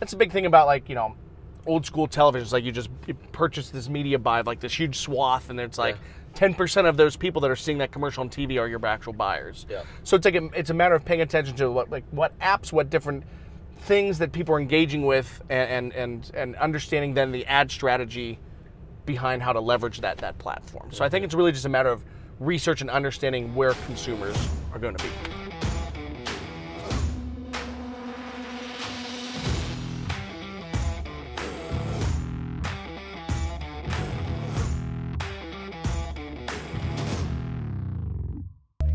that's a big thing about, like, you know, old school television. It's like you purchase this media buy of like this huge swath, and it's like 10% of those people that are seeing that commercial on TV are your actual buyers. Yeah. So it's like it's a matter of paying attention to what apps, what different things that people are engaging with, and understanding then the ad strategy behind how to leverage that platform. So I think it's really just a matter of research and understanding where consumers are going to be.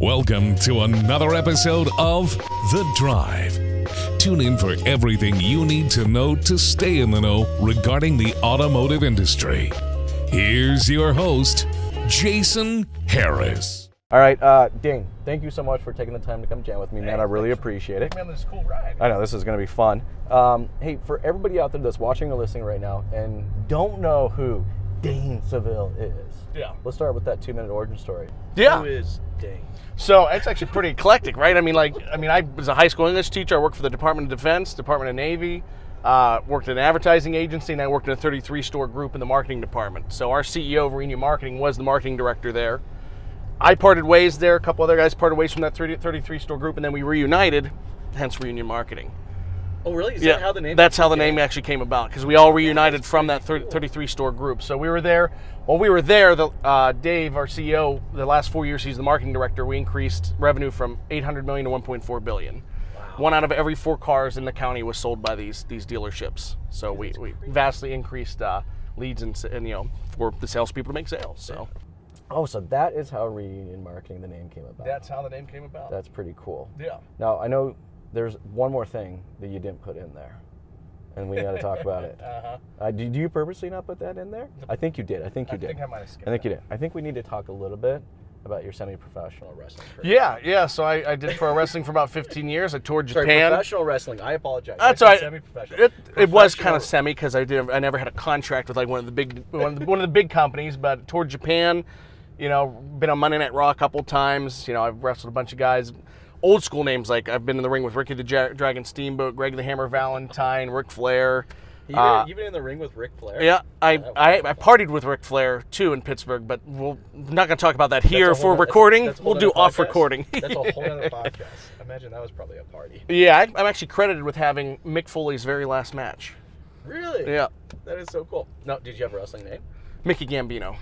Welcome to another episode of The Drive. Tune in for everything you need to know to stay in the know regarding the automotive industry. Here's your host, Jason Harris. All right, Dane, thank you so much for taking the time to come jam with me, man. I really appreciate it. Man, this is a cool ride. I know, this is going to be fun. Hey, for everybody out there that's watching or listening right now and don't know who Dane Saville is, let's start with that 2-minute origin story. Yeah. Who is Dane? So it's actually pretty eclectic, right? I mean, I was a high school English teacher. I worked for the Department of Defense, Department of Navy, worked at an advertising agency, and I worked in a 33-store group in the marketing department. So our CEO of Reengagement Marketing was the marketing director there. I parted ways there. A couple other guys parted ways from that 33-store group, and then we reunited, hence Reengagement Marketing. Oh, really? Is that how the name? That's how the name actually came about, because we all reunited from that 33-store group. So we were there. While we were there, Dave, our CEO, the last 4 years he's the marketing director, we increased revenue from $800 million to $1.4 billion. Wow. 1 out of every 4 cars in the county was sold by these dealerships. So we vastly increased leads and you know, for the salespeople to make sales. So. Oh, so that is how Reengagement Marketing, the name came about. That's how the name came about. That's pretty cool. Yeah. Now, I know there's one more thing that you didn't put in there, and we got to talk about it. Do you purposely not put that in there? I think you did. I think you did. I think I might have skipped I think you did. I think we need to talk a little bit about your semi-professional wrestling career. Yeah. So I did pro wrestling for about 15 years. I toured Japan. Sorry, professional wrestling. I apologize. That's all right. Semi-professional. It was kind of semi, because I never had a contract with like one of the big companies, but toured Japan. You know, been on Monday Night Raw a couple times. You know, I've wrestled a bunch of guys. Old school names, like I've been in the ring with Ricky the Dragon Steamboat, Greg the Hammer Valentine, Ric Flair. You've been in the ring with Ric Flair? Yeah, I partied with Ric Flair too in Pittsburgh, but we're not going to talk about that here for recording. We'll do off recording. That's a whole other podcast. I imagine that was probably a party. Yeah, I'm actually credited with having Mick Foley's very last match. Really? Yeah. That is so cool. Now, did you have a wrestling name? Mickey Gambino.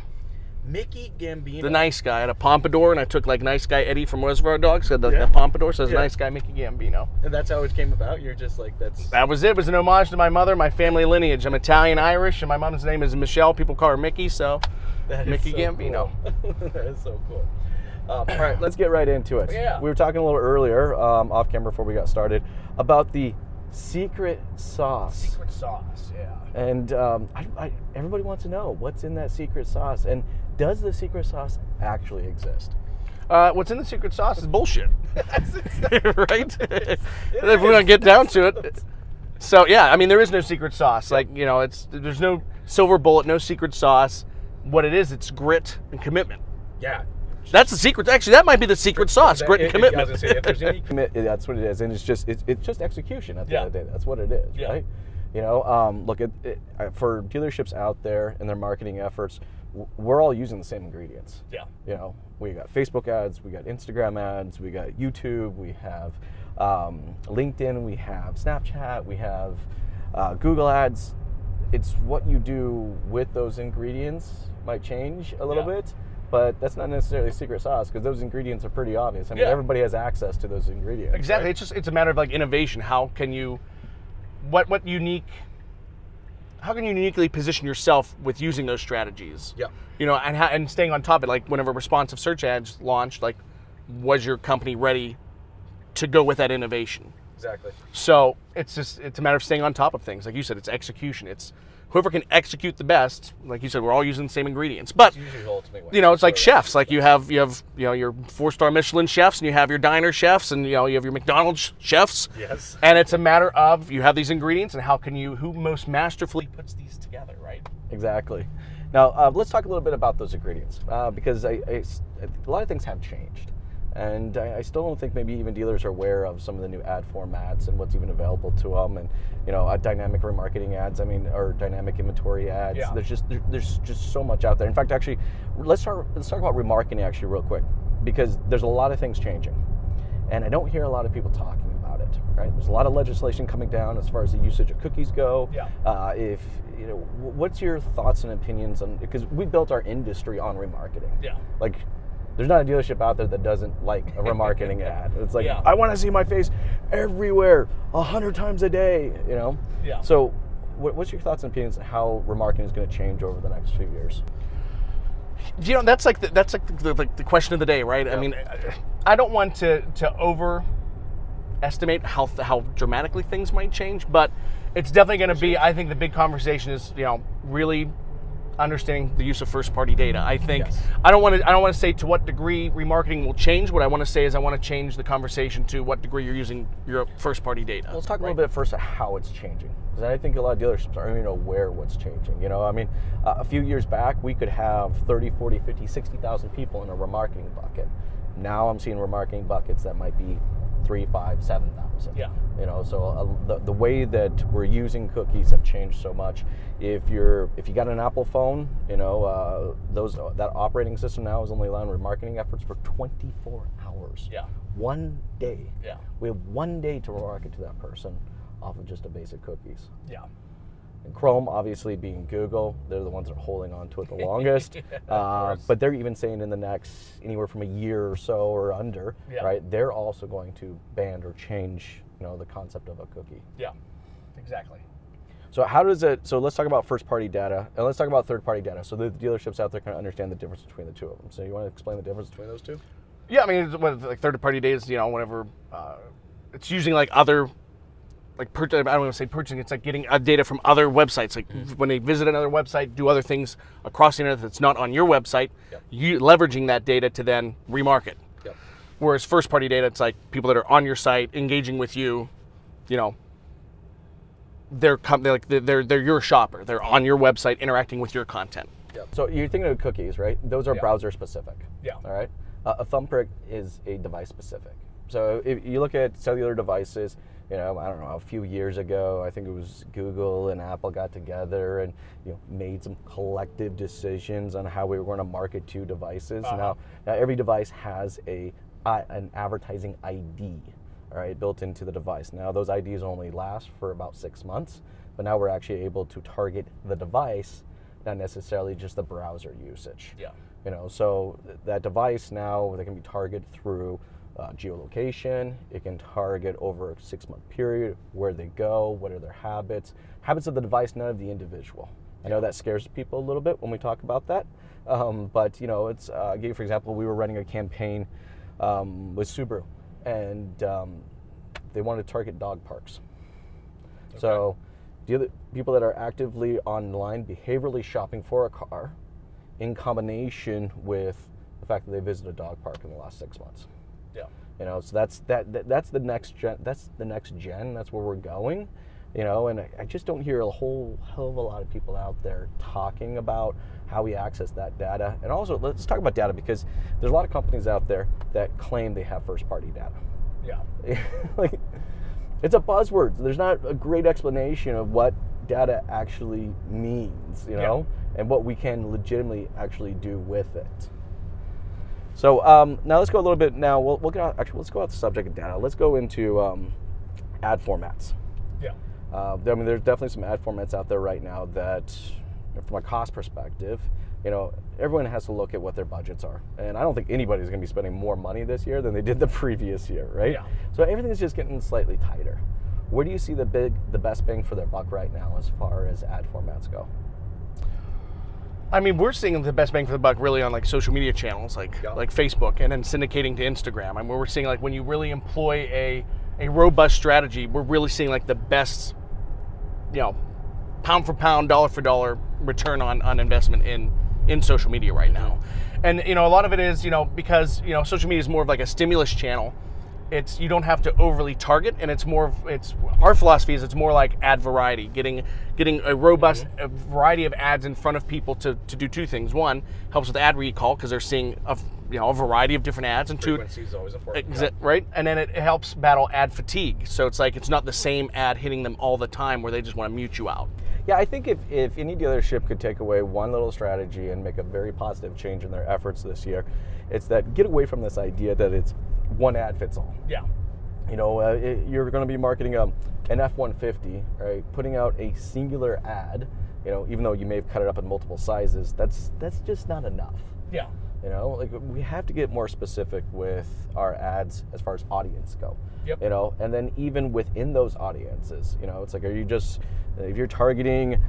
Mickey Gambino. The nice guy. I had a pompadour, and I took like nice guy Eddie from Reservoir Dogs. Had the pompadour, so it's nice guy Mickey Gambino. And that's how it came about? You're just like, That was it. It was an homage to my mother, my family lineage. I'm Italian-Irish, and my mom's name is Michelle. People call her Mickey, so Mickey Gambino. Cool. That is so cool. All right, let's get right into it. Yeah. We were talking a little earlier, off camera before we got started, about the secret sauce. Secret sauce, yeah. And everybody wants to know what's in that secret sauce, and does the secret sauce actually exist? What's in the secret sauce is bullshit, right? If we're gonna get down to it, so yeah, I mean there is no secret sauce. Like, you know, there's no silver bullet, no secret sauce. What it is, it's grit and commitment. Yeah. That's the secret. Actually, that might be the secret sauce: grit and commitment. If there's any that's what it is, and it's just execution at the end of the day. That's what it is, right? You know, look at for dealerships out there and their marketing efforts, we're all using the same ingredients. Yeah. You know, we got Facebook ads, we got Instagram ads, we got YouTube, we have LinkedIn, we have Snapchat, we have Google ads. It's what you do with those ingredients might change a little bit. But that's not necessarily secret sauce, because those ingredients are pretty obvious. I mean, everybody has access to those ingredients. Exactly. Right? It's a matter of like innovation. How can you, how can you uniquely position yourself with using those strategies? Yeah. You know, and staying on top of it. Like whenever responsive search ads launched, like, was your company ready to go with that innovation? Exactly. So it's a matter of staying on top of things. Like you said, it's execution. It's whoever can execute the best. Like you said, we're all using the same ingredients. But you know, it's like chefs. Like you have you know your 4-star Michelin chefs, and you have your diner chefs, and you know you have your McDonald's chefs. Yes. And it's a matter of you have these ingredients, and who most masterfully puts these together, right? Exactly. Now let's talk a little bit about those ingredients, because a lot of things have changed. And I still don't think maybe even dealers are aware of some of the new ad formats and what's even available to them. And dynamic remarketing ads. I mean, or dynamic inventory ads. Yeah. There's just so much out there. In fact, actually, let's talk about remarketing actually real quick, because there's a lot of things changing, and I don't hear a lot of people talking about it. Right? There's a lot of legislation coming down as far as the usage of cookies go. Yeah. What's your thoughts and opinions on? Because we built our industry on remarketing. Yeah. Like, there's not a dealership out there that doesn't like a remarketing ad. It's like, yeah. I want to see my face everywhere 100 times a day, Yeah. So what's your thoughts and opinions on how remarketing is going to change over the next few years? That's like the question of the day, right? Yeah. I mean, I don't want to overestimate how dramatically things might change, but it's definitely going to be, I think the big conversation is, really understanding the use of first-party data. I think yes. I don't want to say to what degree remarketing will change. What I want to say is I want to change the conversation to what degree you're using your first-party data. Well, let's talk a little bit first about how it's changing, because I think a lot of dealerships aren't even aware what's changing. I mean, a few years back we could have 30, 40, 50, 60,000 people in a remarketing bucket. Now I'm seeing remarketing buckets that might be 3, 5, 7,000. Yeah. So the way that we're using cookies have changed so much. If you got an Apple phone, that operating system now is only allowing remarketing efforts for 24 hours. Yeah. 1 day. Yeah. We have 1 day to remarket to that person off of just a basic cookies. Yeah. And Chrome, obviously being Google, they're the ones that are holding on to it the longest. But they're even saying in the next anywhere from a year or so or under, yeah. right? They're also going to ban or change, the concept of a cookie. Yeah, exactly. So how does it? So let's talk about first-party data, and let's talk about third-party data. So the dealerships out there can understand the difference between the two of them. So you want to explain the difference between those two? Yeah, I mean, like third-party data is, whenever it's using like other. I don't want to say purchasing, it's like getting data from other websites. Like when they visit another website, do other things across the internet that's not on your website, yep. you leveraging that data to then remarket. Yep. Whereas first party data, it's like people that are on your site, engaging with you, they're your shopper. They're on your website, interacting with your content. Yep. So you're thinking of cookies, right? Those are yeah. browser specific. Yeah. All right. A thumbprint is a device specific. So if you look at cellular devices, I don't know, a few years ago, I think it was Google and Apple got together and made some collective decisions on how we were going to market to devices. Now every device has an advertising ID, all right, built into the device. Now those IDs only last for about 6 months, but now we're actually able to target the device, not necessarily just the browser usage. Yeah. So that device now, they can be targeted through geolocation. It can target over a 6-month period, where they go, what are their habits of the device, not of the individual. I know that scares people a little bit when we talk about that, but it's I'll give you for example, we were running a campaign with Subaru, and they wanted to target dog parks. Okay. So people that are actively online behaviorally shopping for a car, in combination with the fact that they visited a dog park in the last 6 months. Yeah. So that's the next gen. That's the next gen. That's where we're going. And I just don't hear a whole hell of a lot of people out there talking about how we access that data. And also, let's talk about data, because there's a lot of companies out there that claim they have first-party data. Yeah. Like, it's a buzzword. There's not a great explanation of what data actually means, yeah. and what we can legitimately actually do with it. So now let's go a little bit. Now we'll get out. Actually, let's go out the subject of data. Let's go into ad formats. Yeah. I mean, there's definitely some ad formats out there right now that, from a cost perspective, everyone has to look at what their budgets are, and I don't think anybody's going to be spending more money this year than they did the previous year, right? Yeah. So everything's just getting slightly tighter. Where do you see the best bang for their buck right now as far as ad formats go? I mean, we're seeing the best bang for the buck really on like social media channels like Facebook, and then syndicating to Instagram. I mean, we're seeing like when you really employ a robust strategy, we're really seeing like the best, pound for pound, dollar for dollar return on investment in social media right now. And a lot of it is because social media is more of like a stimulus channel. You don't have to overly target, and our philosophy is it's more like ad variety, getting a robust variety of ads in front of people to do two things. One, helps with ad recall, because they're seeing a variety of different ads, and frequency is always important. Right, and then it helps battle ad fatigue. So it's like it's not the same ad hitting them all the time where they just want to mute you out. Yeah, I think if any dealership could take away one little strategy and make a very positive change in their efforts this year, it's that get away from this idea that it's one ad fits all. Yeah. You're going to be marketing an F-150, right? Putting out a singular ad, even though you may have cut it up in multiple sizes, that's just not enough. Yeah. We have to get more specific with our ads as far as audience go. Yep. And then even within those audiences, it's like, if you're targeting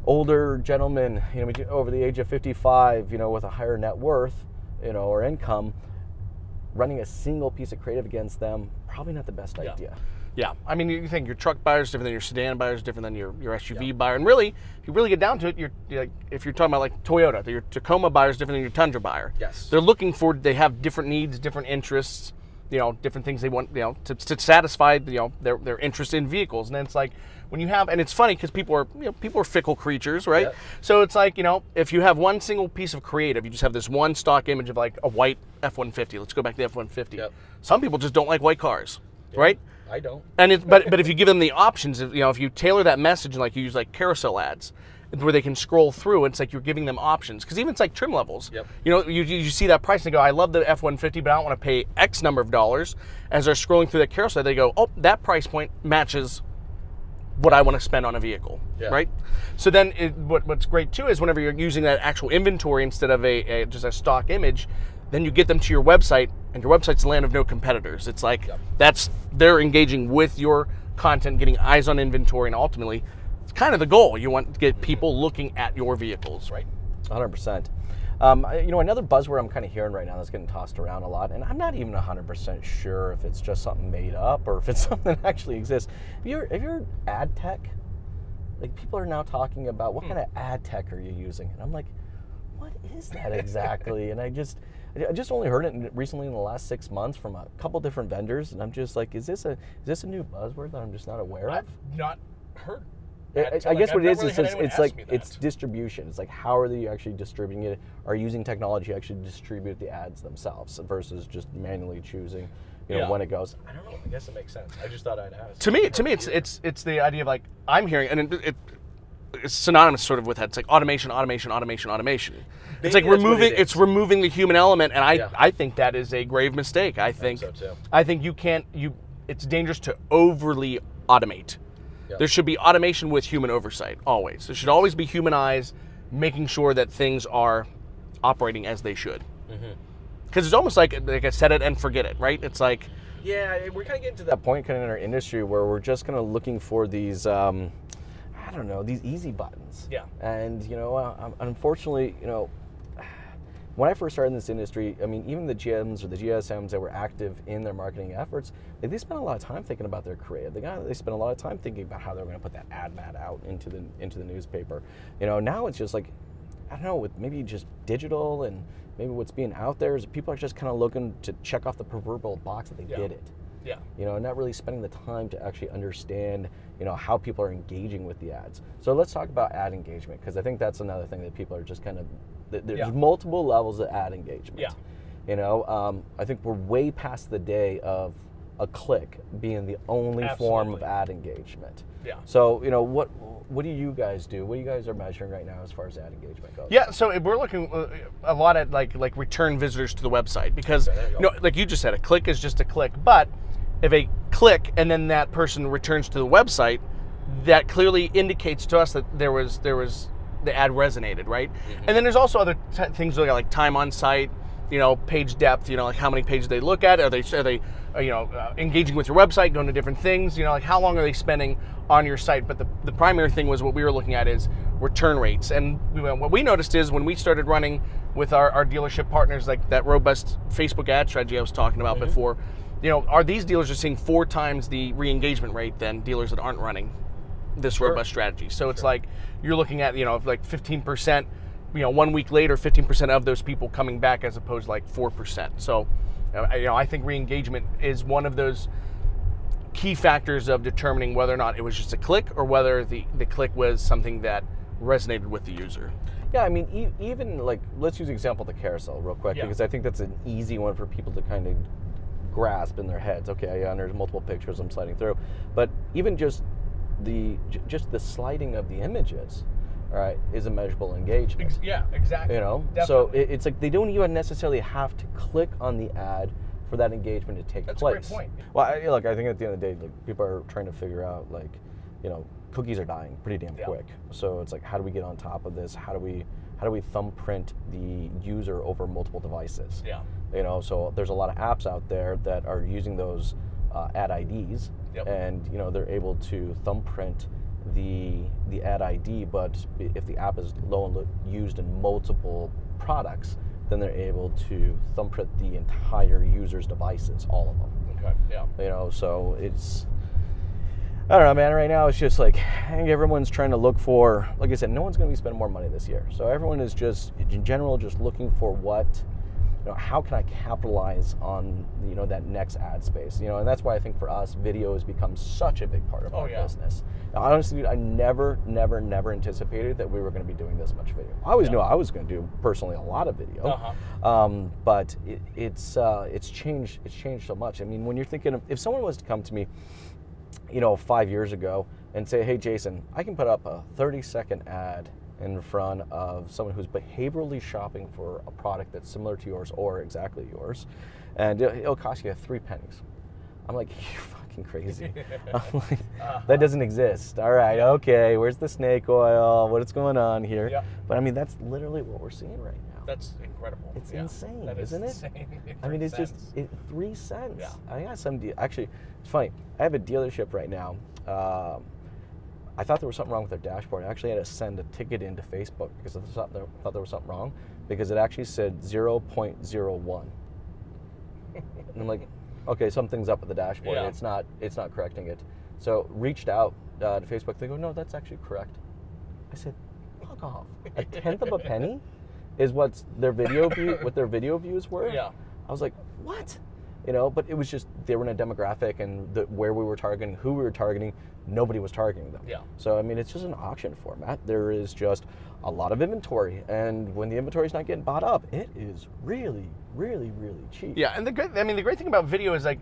older gentlemen, over the age of 55, with a higher net worth, or income, running a single piece of creative against them, probably not the best idea. Yeah, I mean, you think your truck buyer is different than your sedan buyer is different than your SUV buyer, and really, if you really get down to it, if you're talking about like Toyota, your Tacoma buyer is different than your Tundra buyer. Yes, they have different needs, different interests, different things they want, to satisfy, their interest in vehicles, and then it's like when you have, and it's funny because people are fickle creatures, right? Yep. So it's like if you have one single piece of creative, you just have this one stock image of like a white F-150. Let's go back to the F-150. Yep. Some people just don't like white cars, right? I don't. And but if you give them the options, if you tailor that message and like you use like carousel ads, where they can scroll through, it's like you're giving them options. Because even it's like trim levels. Yep. You see that price and they go, I love the F-150, but I don't want to pay X number of dollars. As they're scrolling through that carousel, they go, oh, that price point matches what I want to spend on a vehicle, right? So then what's great too is whenever you're using that actual inventory instead of just a stock image, then you get them to your website, and your website's the land of no competitors. It's like they're engaging with your content, getting eyes on inventory, and ultimately, it's kind of the goal. You want to get people looking at your vehicles, right? 100%. Another buzzword I'm kind of hearing right now that's getting tossed around a lot, and I'm not even 100% sure if it's just something made up or if it's something that actually exists. If you're ad tech, like people are now talking about what kind of ad tech are you using, and I'm like, what is that exactly? And I just only heard it recently in the last 6 months from a couple different vendors, and I'm just like, is this a new buzzword that I'm just not aware of? I've not heard. I guess what it is it's like it's distribution. It's like how are they actually distributing it? Are using technology to actually distribute the ads themselves versus just manually choosing, when it goes. I don't know. I guess it makes sense. I just thought I'd ask. To me, it's the idea of like I'm hearing, and it's synonymous sort of with that. It's like automation. Maybe it's like removing the human element, and I think that is a grave mistake. I think so too. I think it's dangerous to overly automate. Yep. There should be automation with human oversight, always. There should always be human eyes making sure that things are operating as they should. Because it's almost like a set it and forget it, right? It's like... Yeah, we're kind of getting to that point kind of in our industry where we're just kind of looking for these, these easy buttons. Yeah. And, unfortunately, when I first started in this industry, I mean, even the GMs or the GSMs that were active in their marketing efforts, they spent a lot of time thinking about their creative. They spent a lot of time thinking about how they're going to put that ad mat out into the newspaper. Now it's just like, I don't know, with maybe just digital and maybe what's being out there is people are just kind of looking to check off the proverbial box that they did it. Yeah. Not really spending the time to actually understand, how people are engaging with the ads. So let's talk about ad engagement, because I think that's another thing that people are just kind of, there's multiple levels of ad engagement. Yeah. I think we're way past the day of a click being the only form of ad engagement. Yeah. So, what do you guys do? What do you guys are measuring right now as far as ad engagement goes? Yeah, so we're looking a lot at like return visitors to the website, because like you just said, a click is just a click. But if a click and then that person returns to the website, that clearly indicates to us that there was the ad resonated, right? And then there's also other things like time on site, page depth, like how many pages they look at. Are they engaging with your website, going to different things, like how long are they spending on your site? But the primary thing was what we were looking at is return rates. And what we noticed is when we started running with our dealership partners, like that robust Facebook ad strategy I was talking about before, these dealers are seeing 4 times the re-engagement rate than dealers that aren't running this robust strategy. So it's like you're looking at, like 15%, 1 week later, 15% of those people coming back as opposed to like 4%. So, I think re-engagement is one of those key factors of determining whether or not it was just a click or whether the click was something that resonated with the user. Yeah, I mean, even like, let's use the example of the carousel real quick, because I think that's an easy one for people to kind of grasp in their heads. Okay, yeah, and there's multiple pictures I'm sliding through, but even just the sliding of the images, all right, is a measurable engagement. Yeah, exactly. You know, definitely. So it's like they don't even necessarily have to click on the ad for that engagement to take place. That's a great point. Well, I think at the end of the day, like, people are trying to figure out, like, you know, cookies are dying pretty damn quick. So it's like, how do we get on top of this? How do we thumbprint the user over multiple devices? Yeah. You know, so there's a lot of apps out there that are using those ad IDs, and you know, they're able to thumbprint the ad ID, but if the app is used in multiple products, then they're able to thumbprint the entire user's devices, all of them. Okay. Yeah. You know, so it's, I don't know, man. Right now, it's just like, I think everyone's trying to look for, like I said, no one's going to be spending more money this year. So everyone is just, in general, just looking for what, you know, how can I capitalize on, you know, that next ad space? You know, and that's why I think for us, video has become such a big part of our business. Now, honestly, I never anticipated that we were going to be doing this much video. I always knew I was going to do personally a lot of video, but it's changed. It's changed so much. I mean, when you're thinking of, if someone was to come to me, you know, 5 years ago and say, hey, Jason, I can put up a 30-second ad in front of someone who's behaviorally shopping for a product that's similar to yours or exactly yours, and it'll cost you 3 pennies. I'm like, you're fucking crazy. I'm like, that doesn't exist. All right, okay, where's the snake oil? What is going on here? Yeah. But I mean, that's literally what we're seeing right now. That's incredible. It's insane, isn't it? Insane. I mean, it's just 3 cents. Yeah. I got some actually, it's funny. I have a dealership right now. I thought there was something wrong with their dashboard. I actually had to send a ticket into Facebook because I thought there was something wrong, because it actually said 0.01. And I'm like, okay, something's up with the dashboard. Yeah. It's not correcting it. So reached out to Facebook. They go, no, that's actually correct. I said, fuck off. 1/10 of a penny is what their video views were. Yeah. I was like, what? You know, but it was just, they were in a demographic, and where we were targeting, who we were targeting, nobody was targeting them. Yeah. So I mean, it's just an auction format. There is just a lot of inventory, and when the inventory is not getting bought up, it is really, really, really cheap. Yeah, and the great thing about video is, like,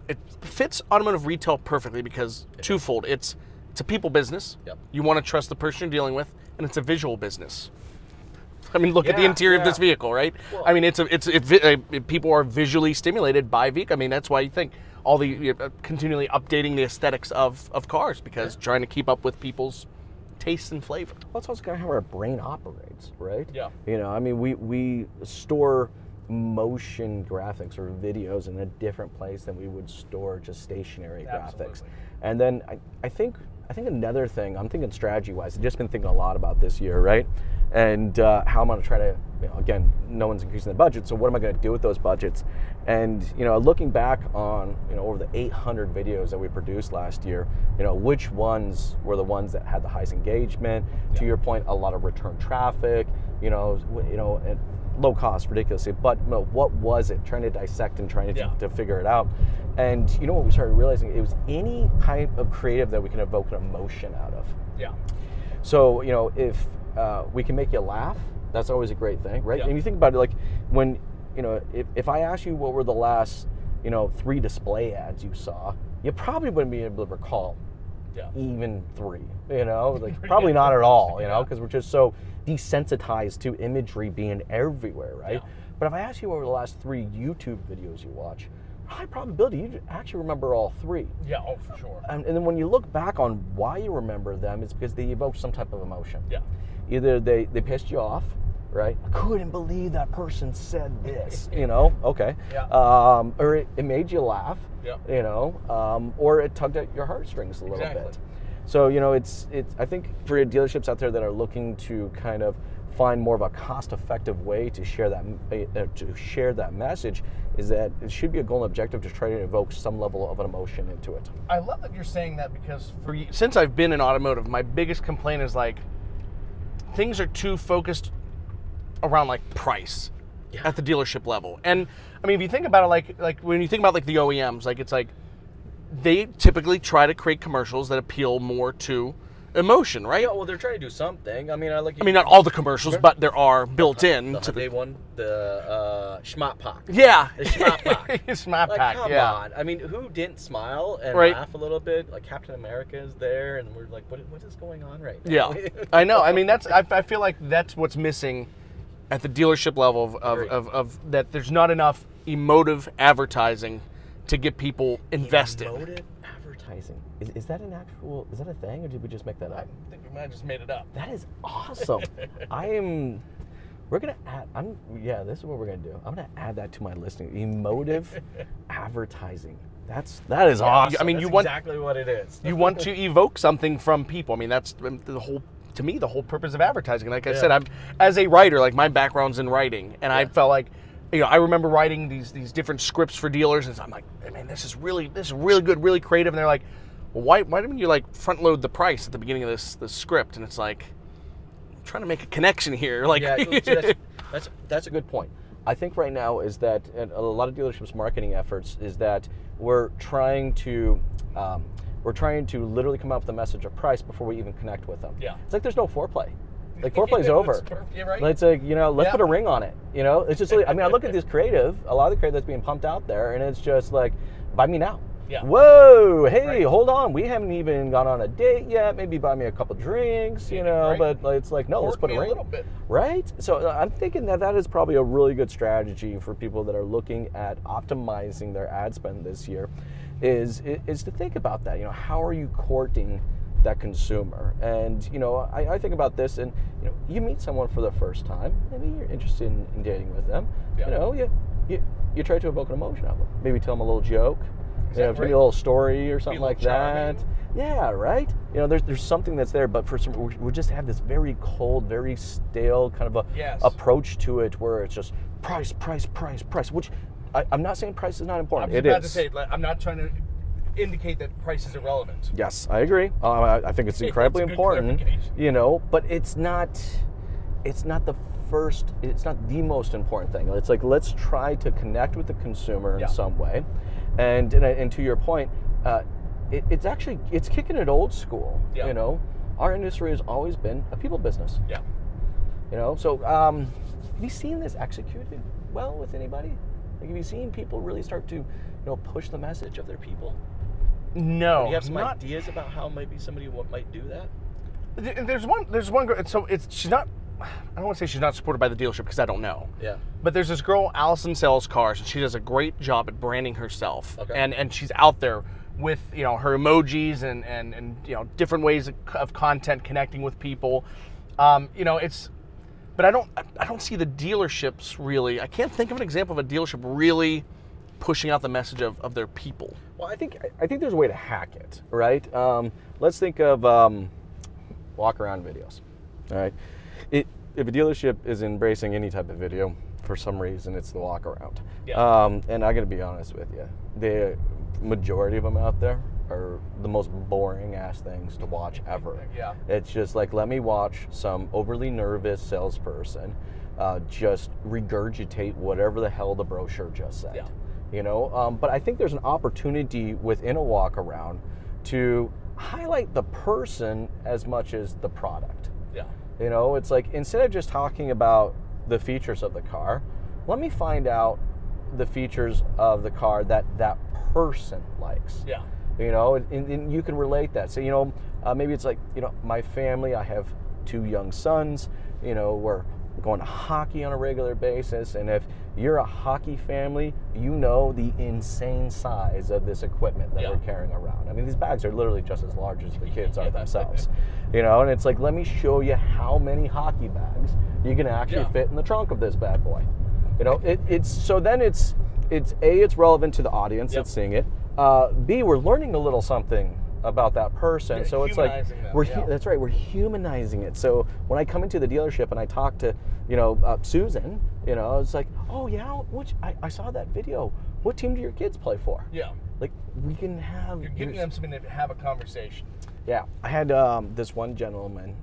it fits automotive retail perfectly because twofold. It's a people business. Yep. You want to trust the person you're dealing with, and it's a visual business. I mean, look at the interior of this vehicle, right? Well, I mean, people are visually stimulated by vehicle. I mean, that's why you think all the continually updating the aesthetics of cars, because trying to keep up with people's tastes and flavor. Well, that's also kind of how our brain operates, right? Yeah. You know, I mean, we store motion graphics or videos in a different place than we would store just stationary graphics. And then I think another thing, I'm thinking strategy-wise, I've just been thinking a lot about this year, right? And how I'm going to try to, you know, again, no one's increasing the budget, so what am I going to do with those budgets? And, you know, looking back on, you know, over the 800 videos that we produced last year, you know, which ones were the ones that had the highest engagement? To your point, a lot of return traffic, you know, and low cost, ridiculously, but you know, what was it? Trying to dissect and trying to figure it out. And you know what we started realizing? It was any type of creative that we can evoke an emotion out of. Yeah. So, you know, if we can make you laugh, that's always a great thing, right? Yeah. And you think about it, like, when, you know, if I asked you what were the last, you know, 3 display ads you saw, you probably wouldn't be able to recall even 3, you know, like probably not at all, you know, because we're just so desensitized to imagery being everywhere, right? Yeah. But if I ask you over the last 3 YouTube videos you watch, high probability you actually remember all 3. Yeah, oh, for sure. And then when you look back on why you remember them, it's because they evoke some type of emotion. Yeah. Either they pissed you off, right? I couldn't believe that person said this, you know? Okay. Yeah. Or it made you laugh, you know, or it tugged at your heartstrings a little bit. So, you know, it's I think for dealerships out there that are looking to kind of find more of a cost-effective way to share that message, is that it should be a goal and objective to try to evoke some level of an emotion into it. I love that you're saying that, because since I've been in automotive, my biggest complaint is, like, things are too focused around, like, price at the dealership level. And I mean, if you think about it, like when you think about, like, the OEMs, like, it's like they typically try to create commercials that appeal more to emotion, right? Yeah, well, they're trying to do something. I mean, not all the commercials, but there are built in to the one, the Schmott Pack. Yeah, the Schmott Pack. Schmott like, Pack. Come on. I mean, who didn't smile and laugh a little bit? Like Captain America is there, and we're like, what is going on right now? Yeah, I know. I mean, I feel like that's what's missing at the dealership level of that. There's not enough emotive advertising to get people invested. Emotive advertising. Is that an actual? Is that a thing, or did we just make that up? I think we might have just made it up. That is awesome. We're gonna add. Yeah, this is what we're gonna do. I'm gonna add that to my listing. Emotive advertising. That is awesome. I mean, that's you want exactly what it is. You want to evoke something from people. I mean, that's the whole. To me, the whole purpose of advertising. Like I said, I'm as a writer. Like my background's in writing, and I felt like, I remember writing these different scripts for dealers, and I'm like, man, this is really good, really creative. And they're like, well, why didn't you like front load the price at the beginning of this script? And it's like, I'm trying to make a connection here. Like, that's a good point. I think right now is that a lot of dealerships' marketing efforts is that we're trying to literally come up with a message of price before we even connect with them. Yeah, it's like there's no foreplay. Like foreplay's over. Right? It's like, let's put a ring on it. It's just like, I mean, I look at this creative, a lot of the creative that's being pumped out there, and it's just like, buy me now. Yeah. Whoa, hey, hold on, we haven't even gone on a date yet. Maybe buy me a couple drinks, but it's like, no, let's put a ring. A little bit. Right? So I'm thinking that is probably a really good strategy for people that are looking at optimizing their ad spend this year, is to think about that. How are you courting that consumer? And I think about this, and you meet someone for the first time, maybe you're interested in dating with them. You try to evoke an emotion out of them. Maybe tell them a little joke, maybe a little story or something like that. Yeah, right. There's something that's there, but we just have this very cold, very stale kind of approach to it, where it's just price, which I'm not saying price is not important. I'm about to say, I'm not trying to indicate that price is irrelevant. Yes, I agree. I think it's incredibly important. But it's not the most important thing. It's like, let's try to connect with the consumer in some way, and to your point, it's kicking it old school. Our industry has always been a people business. So have you seen this executed well with anybody? Like, have you seen people really start to push the message of their people? No. Do you have some ideas about how maybe somebody might do that? There's one girl. So she's not. I don't want to say she's not supported by the dealership, because I don't know. Yeah. But there's this girl, Allison Sells Cars, and she does a great job at branding herself. Okay. And she's out there with her emojis and different ways of content connecting with people. But I don't see the dealerships really. I can't think of an example of a dealership really pushing out the message of their people. Well, I think there's a way to hack it, right? Let's think of walk around videos. All right. If a dealership is embracing any type of video, for some reason it's the walk around. Yeah. And I got to be honest with you, the majority of them out there are the most boring ass things to watch ever. Yeah. It's just like, let me watch some overly nervous salesperson just regurgitate whatever the hell the brochure just said. Yeah. But I think there's an opportunity within a walk around to highlight the person as much as the product. Yeah. It's like, instead of just talking about the features of the car, let me find out the features of the car that person likes. Yeah. And you can relate that. So, maybe it's like, my family, I have 2 young sons, we're going to hockey on a regular basis, and if you're a hockey family, the insane size of this equipment that we're carrying around. I mean, these bags are literally just as large as the kids are themselves. And it's like, let me show you how many hockey bags you can actually fit in the trunk of this bad boy. It's A, it's relevant to the audience that's seeing it. B, we're learning a little something about that person. So it's like, that's right, we're humanizing it. So when I come into the dealership and I talk to, Susan, it's like, oh yeah, I saw that video. What team do your kids play for? Yeah. Like, we can have... You're giving them something to have a conversation. Yeah. I had this one gentleman,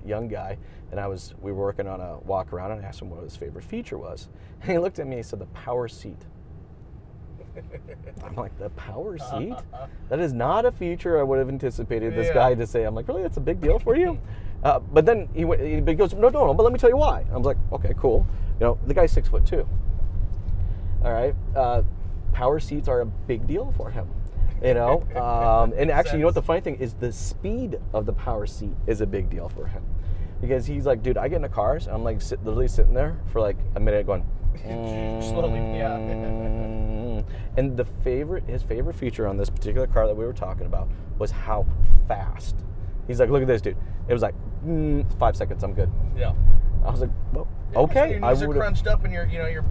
young guy, and we were working on a walk around, and I asked him what his favorite feature was. And he looked at me and he said, the power seat. I'm like, the power seat? That is not a feature I would have anticipated this guy to say. I'm like, really? That's a big deal for you? But then he goes, no, but let me tell you why. I was like, okay, cool. You know, the guy's 6'2". All right. Power seats are a big deal for him. You know, and actually, you know what the funny thing is? The speed of the power seat is a big deal for him, because he's like, dude, I get in the cars, and I'm like literally sitting there for like a minute going, slowly, yeah. And his favorite feature on this particular car that we were talking about was how fast. He's like, look at this, dude. It was like 5 seconds, I'm good. Yeah. I was like, well, okay. So your knees are crunched up, and you're.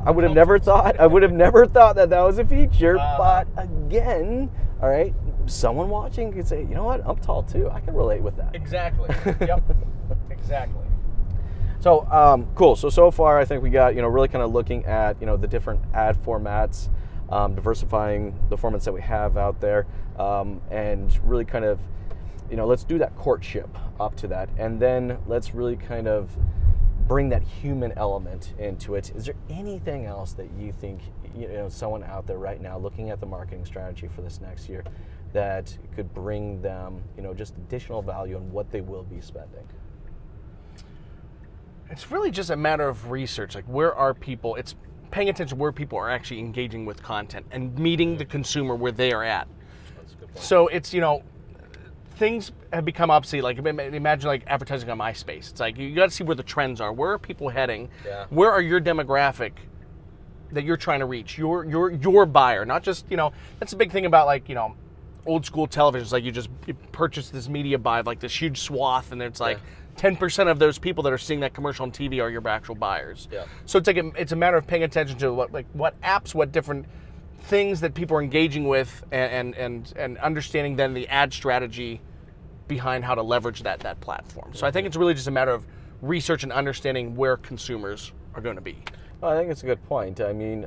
I would have never thought that was a feature, but again, all right, someone watching could say, you know what, I'm tall too. I can relate with that. Exactly. Yep. Exactly. So cool. So far, I think we got really kind of looking at the different ad formats, diversifying the formats that we have out there, and really kind of let's do that courtship up to that, and then let's really kind of bring that human element into it. Is there anything else that you think someone out there right now looking at the marketing strategy for this next year that could bring them just additional value on what they will be spending? It's really just a matter of research. Like, where are people? It's paying attention where people are actually engaging with content and meeting the consumer where they are at. That's a good point. So it's things have become obsolete. Like, imagine like advertising on MySpace. It's like you got to see where the trends are. Where are people heading? Yeah. Where are your demographic that you're trying to reach? Your buyer, not just That's a big thing about like old school televisions. Like you purchase this media buy of like this huge swath, and it's like 10% of those people that are seeing that commercial on TV are your actual buyers. Yeah. So it's like it's a matter of paying attention to what apps, what different things that people are engaging with, and understanding then the ad strategy behind how to leverage that platform. So I think it's really just a matter of research and understanding where consumers are going to be. Well, I think it's a good point. I mean,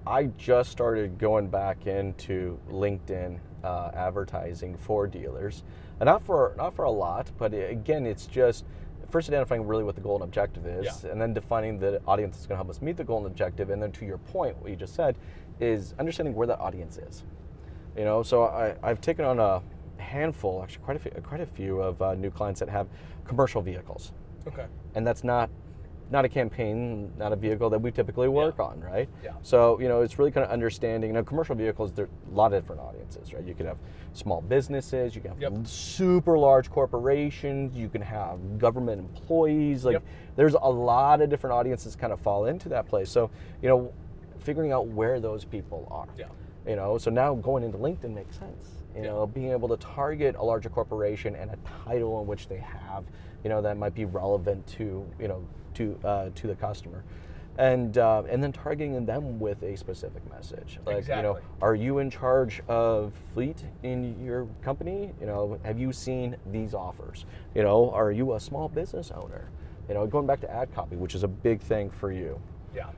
I just started going back into LinkedIn advertising for dealers, and not for a lot, but again, it's just first identifying really what the goal and objective is, and then defining the audience that's going to help us meet the goal and objective, and then to your point, what you just said, is understanding where that audience is. So I've taken on a handful, actually quite a few of new clients that have commercial vehicles. Okay. And that's not a campaign, not a vehicle that we typically work on, right? Yeah. So it's really kind of understanding. Commercial vehicles, there are a lot of different audiences, right? You could have small businesses, you can have super large corporations, you can have government employees. Like there's a lot of different audiences kind of fall into that place. So figuring out where those people are. Yeah. So now going into LinkedIn makes sense. Being able to target a larger corporation and a title in which they have, that might be relevant to the customer, and then targeting them with a specific message. Like, exactly. Are you in charge of fleet in your company? Have you seen these offers? Are you a small business owner? Going back to ad copy, which is a big thing for you. Yeah.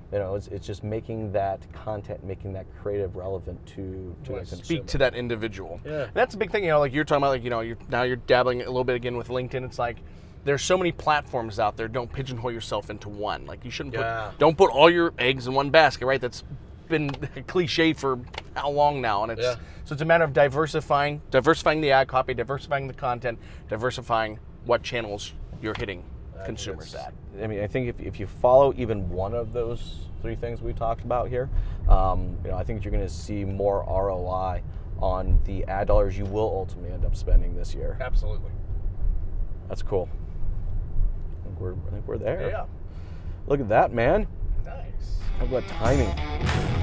It's just making that content, making that creative relevant to the consumer. Speak to that individual. Yeah. And that's a big thing, like you're talking about, like, now you're dabbling a little bit again with LinkedIn. It's like, there's so many platforms out there. Don't pigeonhole yourself into one. Like you shouldn't don't put all your eggs in one basket, right? That's been a cliche for how long now? And so it's a matter of diversifying the ad copy, diversifying the content, diversifying what channels you're hitting consumers at. I mean, I think if you follow even one of those three things we talked about here, I think you're going to see more ROI on the ad dollars you will ultimately end up spending this year. Absolutely. That's cool. I think we're there. Yeah. Look at that, man. Nice. How about timing?